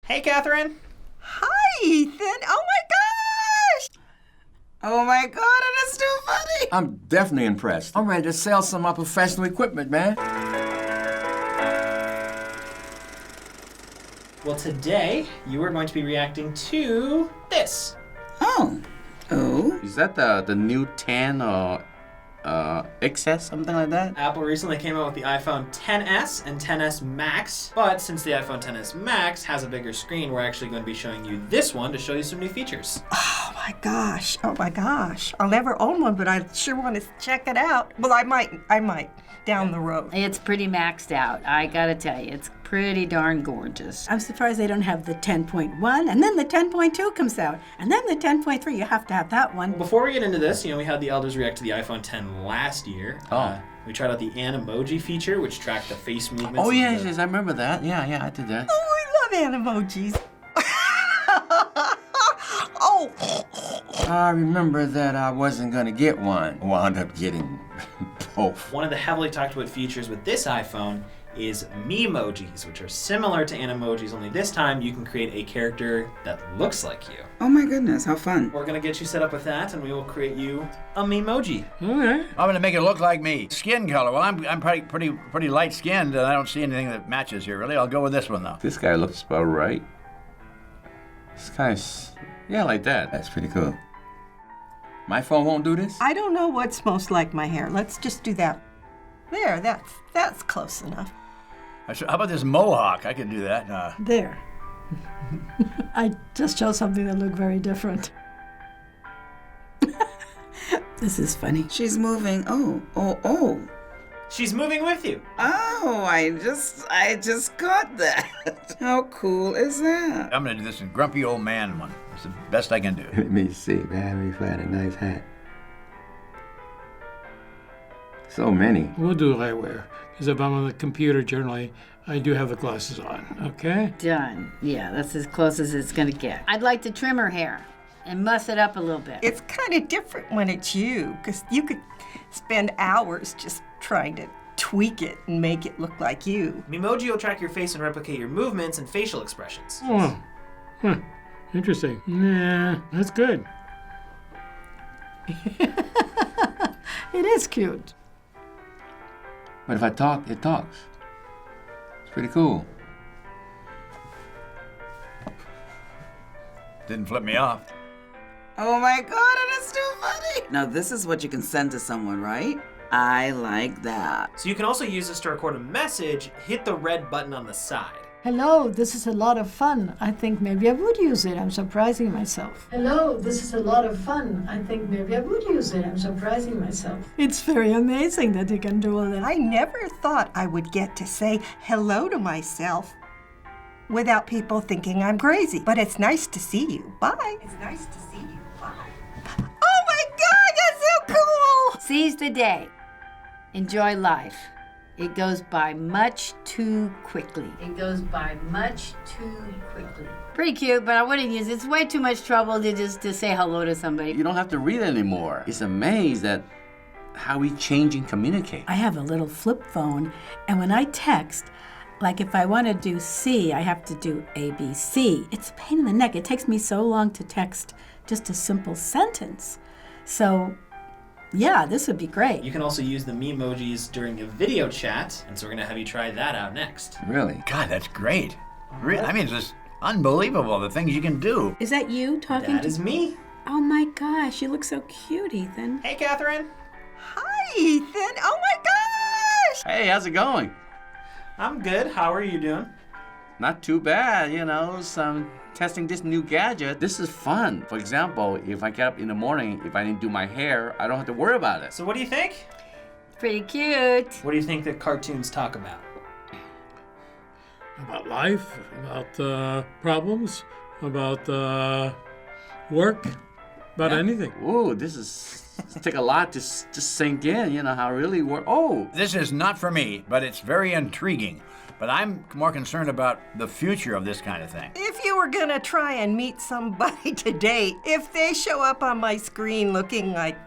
Hey, Catherine. Hi, Ethan. Oh my gosh! Oh my God, it is too funny. I'm definitely impressed. I'm ready to sell some of my professional equipment, man. Well, today you are going to be reacting to this. Oh. Is that the new 10 or XS, something like that? Apple recently came out with the iPhone XS and XS Max, but since the iPhone XS Max has a bigger screen, we're actually going to be showing you this one to show you some new features. Oh my gosh. Oh my gosh. I'll never own one, but I sure want to check it out. Well, I might down the road. It's pretty maxed out, I gotta tell you. It's pretty darn gorgeous. I'm surprised they don't have the 10.1, and then the 10.2 comes out, and then the 10.3. You have to have that one. Before we get into this, we had the elders react to the iPhone X last year. We tried out the Memoji feature, which tracked the face movements. Oh, yes, I remember that. Yeah, I did that. Oh, I love Animojis. Oh. I remember that I wasn't going to get one. Wound up getting both. One of the heavily talked about features with this iPhone is Memojis, which are similar to Animojis, only this time you can create a character that looks like you. Oh my goodness, how fun. We're gonna get you set up with that, and we will create you a Memoji. Okay. I'm gonna make it look like me. Skin color. Well, I'm pretty light skinned, and I don't see anything that matches here really. I'll go with this one though. This guy looks about right. It's kind of, yeah, like that. That's pretty cool. My phone won't do this? I don't know what's most like my hair. Let's just do that. There, that's close enough. How about this mohawk? I could do that. There. I just chose something that looked very different. This is funny. She's moving. Oh. She's moving with you. Oh, I just got that. How cool is that? I'm gonna do this in grumpy old man one. It's the best I can do. Let me see, man. If I had a nice hat. So many. We'll do eyewear, because if I'm on the computer generally, I do have the glasses on, okay? Done. Yeah, that's as close as it's gonna get. I'd like to trim her hair and muss it up a little bit. It's kind of different when it's you, because you could spend hours just trying to tweak it and make it look like you. Memoji will track your face and replicate your movements and facial expressions. Oh, huh. Interesting. Nah, that's good. It is cute. But if I talk, it talks. It's pretty cool. Didn't flip me off. Oh my God, it is too funny. Now this is what you can send to someone, right? I like that. So you can also use this to record a message. Hit the red button on the side. Hello, this is a lot of fun. I think maybe I would use it. I'm surprising myself. Hello, this is a lot of fun. I think maybe I would use it. I'm surprising myself. It's very amazing that you can do all that. I never thought I would get to say hello to myself without people thinking I'm crazy. But it's nice to see you. Bye. It's nice to see you. Bye. Oh my God, that's so cool! Seize the day. Enjoy life. It goes by much too quickly. It goes by much too quickly. Pretty cute, but I wouldn't use it. It's way too much trouble to say hello to somebody. You don't have to read it anymore. It's amazed at how we change and communicate. I have a little flip phone, and when I text, like if I want to do C, I have to do ABC. It's a pain in the neck. It takes me so long to text just a simple sentence. So, yeah, this would be great. You can also use the Memojis during a video chat, and so we're gonna have you try that out next. Really? God, that's great. I mean, it's just unbelievable the things you can do. Is that you talking That is me. Oh my gosh, you look so cute, Ethan. Hey, Catherine. Hi, Ethan. Oh my gosh! Hey, how's it going? I'm good. How are you doing? Not too bad, some testing this new gadget. This is fun. For example, if I get up in the morning, if I didn't do my hair, I don't have to worry about it. So what do you think? Pretty cute. What do you think that cartoons talk about? About life, about problems, about work, about anything. Ooh, this take a lot to just sink in, how it really work. Oh, This is not for me, but it's very intriguing. But I'm more concerned about the future of this kind of thing. If you were gonna try and meet somebody today, if they show up on my screen looking like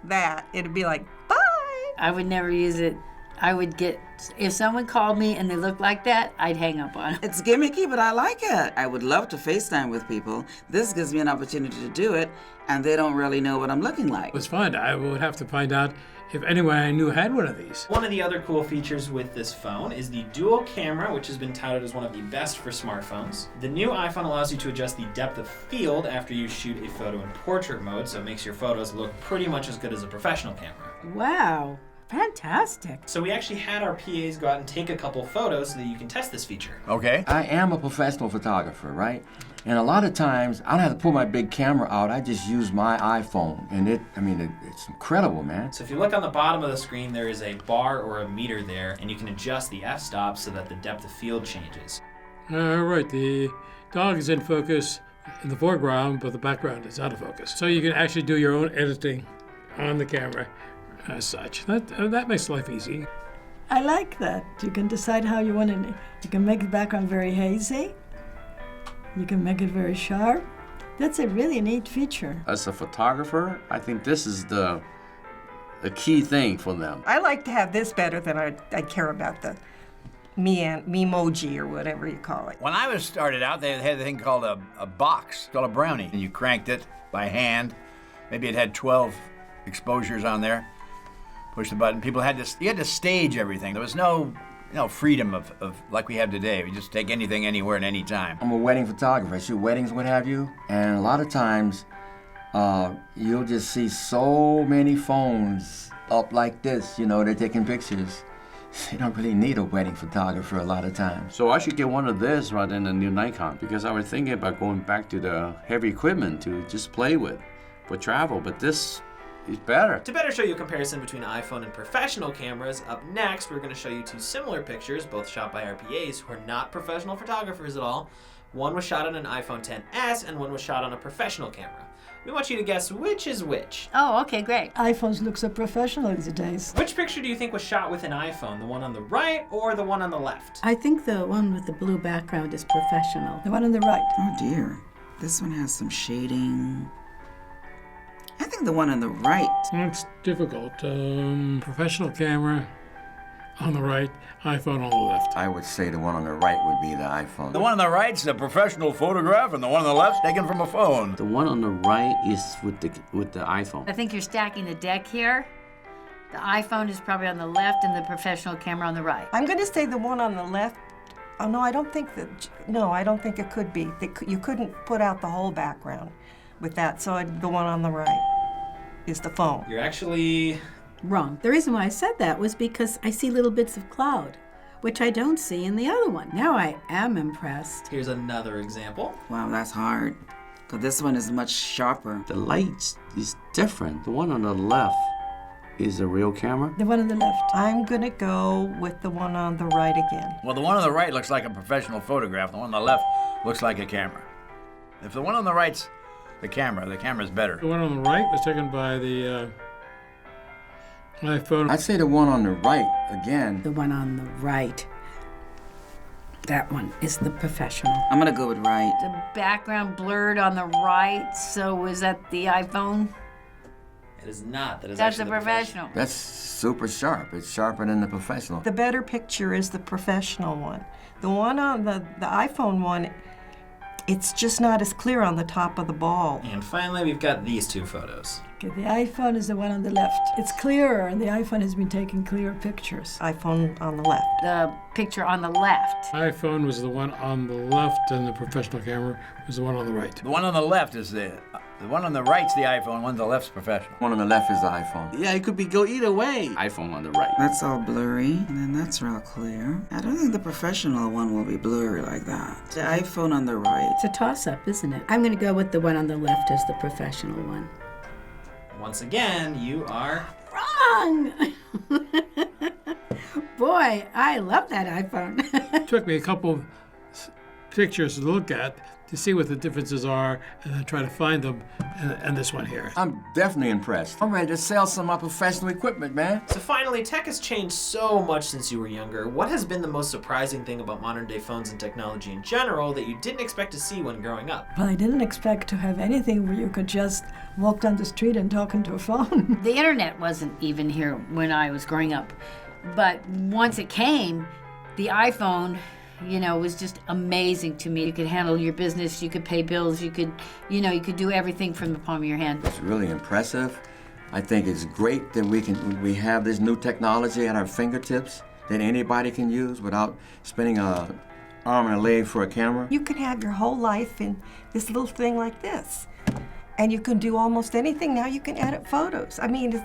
that, it'd be like, bye. I would never use it I would get, if someone called me and they looked like that, I'd hang up on them. It's gimmicky, but I like it. I would love to FaceTime with people. This gives me an opportunity to do it, and they don't really know what I'm looking like. It was fun. I would have to find out if anyone I knew had one of these. One of the other cool features with this phone is the dual camera, which has been touted as one of the best for smartphones. The new iPhone allows you to adjust the depth of field after you shoot a photo in portrait mode, so it makes your photos look pretty much as good as a professional camera. Wow, fantastic. So we actually had our PAs go out and take a couple photos so that you can test this feature. Okay. I am a professional photographer, right? And a lot of times, I don't have to pull my big camera out. I just use my iPhone. And it's incredible, man. So if you look on the bottom of the screen, there is a bar or a meter there, and you can adjust the f-stop so that the depth of field changes. Right, the dog is in focus in the foreground, but the background is out of focus. So you can actually do your own editing on the camera as such. That makes life easy. I like that. You can decide how you want it. You can make the background very hazy. You can make it very sharp. That's a really neat feature. As a photographer, I think this is the key thing for them. I like to have this better than I care about the Memoji or whatever you call it. When I was started out, they had a thing called a box, called a brownie. And you cranked it by hand. Maybe it had 12 exposures on there. Push the button. You had to stage everything. There was no freedom of like we have today. We just take anything, anywhere, at any time. I'm a wedding photographer. I shoot weddings, what have you. And a lot of times, you'll just see so many phones up like this, they're taking pictures. You don't really need a wedding photographer a lot of times. So I should get one of this rather than a new Nikon, because I was thinking about going back to the heavy equipment to just play with for travel, but this is better. To better show you a comparison between iPhone and professional cameras, up next we're going to show you two similar pictures, both shot by our PAs who are not professional photographers at all. One was shot on an iPhone XS and one was shot on a professional camera. We want you to guess which is which. Oh, okay, great. iPhones look so professional these days. Which picture do you think was shot with an iPhone? The one on the right or the one on the left? I think the one with the blue background is professional. The one on the right. Oh dear, this one has some shading. I think the one on the right. It's difficult. Professional camera on the right, iPhone on the left. I would say the one on the right would be the iPhone. The one on the right's a professional photograph, and the one on the left's taken from a phone. The one on the right is with the iPhone. I think you're stacking the deck here. The iPhone is probably on the left and the professional camera on the right. I'm going to say the one on the left. Oh, no, I don't think it could be. You couldn't put out the whole background with that, so the one on the right is the phone. You're actually Wrong. The reason why I said that was because I see little bits of cloud, which I don't see in the other one. Now I am impressed. Here's another example. Wow, that's hard. Because this one is much sharper. The light is different. The one on the left is the real camera. The one on the left. I'm going to go with the one on the right again. Well, the one on the right looks like a professional photograph. The one on the left looks like a camera. If the one on the right's the camera's better. The one on the right was taken by the iPhone. I'd say the one on the right again. The one on the right. That one is the professional. I'm gonna go with right. The background blurred on the right, so was that the iPhone? It is not. That's the actually professional. That's super sharp. It's sharper than the professional. The better picture is the professional one. The one on the iPhone one, it's just not as clear on the top of the ball. And finally, we've got these two photos. Okay, the iPhone is the one on the left. It's clearer, and the iPhone has been taking clearer pictures. iPhone on the left. The picture on the left. iPhone was the one on the left, and the professional camera was the one on the right. The one on the left is the one on the right's the iPhone, one on the left's professional. One on the left is the iPhone. Yeah, it could go either way. iPhone on the right. That's all blurry, and then that's real clear. I don't think the professional one will be blurry like that. The iPhone on the right. It's a toss-up, isn't it? I'm going to go with the one on the left as the professional one. Once again, you are Wrong! Boy, I love that iPhone. It took me a couple pictures to look at to see what the differences are and then try to find them and this one here. I'm definitely impressed. I'm ready to sell some of my professional equipment, man. So finally, tech has changed so much since you were younger. What has been the most surprising thing about modern day phones and technology in general that you didn't expect to see when growing up? Well, I didn't expect to have anything where you could just walk down the street and talk into a phone. The internet wasn't even here when I was growing up. But once it came, the iPhone, was just amazing to me. You could handle your business, you could pay bills, you could do everything from the palm of your hand. It's really impressive. I think it's great that we have this new technology at our fingertips that anybody can use without spending an arm and a leg for a camera. You can have your whole life in this little thing like this. And you can do almost anything now. You can edit photos. I mean,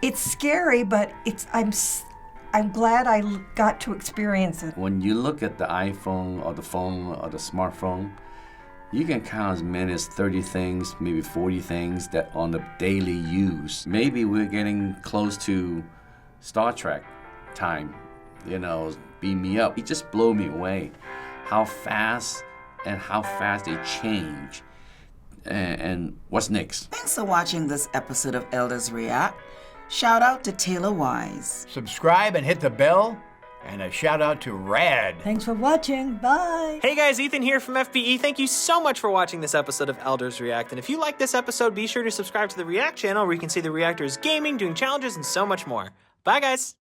it's scary, but I'm glad I got to experience it. When you look at the iPhone or the phone or the smartphone, you can count as many as 30 things, maybe 40 things that on the daily use. Maybe we're getting close to Star Trek time, beam me up. It just blew me away how fast they change. And what's next? Thanks for watching this episode of Elders React. Shout out to Taylor Wise. Subscribe and hit the bell. And a shout out to Rad. Thanks for watching. Bye. Hey guys, Ethan here from FBE. Thank you so much for watching this episode of Elders React. And if you like this episode, be sure to subscribe to the React channel where you can see the reactors gaming, doing challenges, and so much more. Bye guys.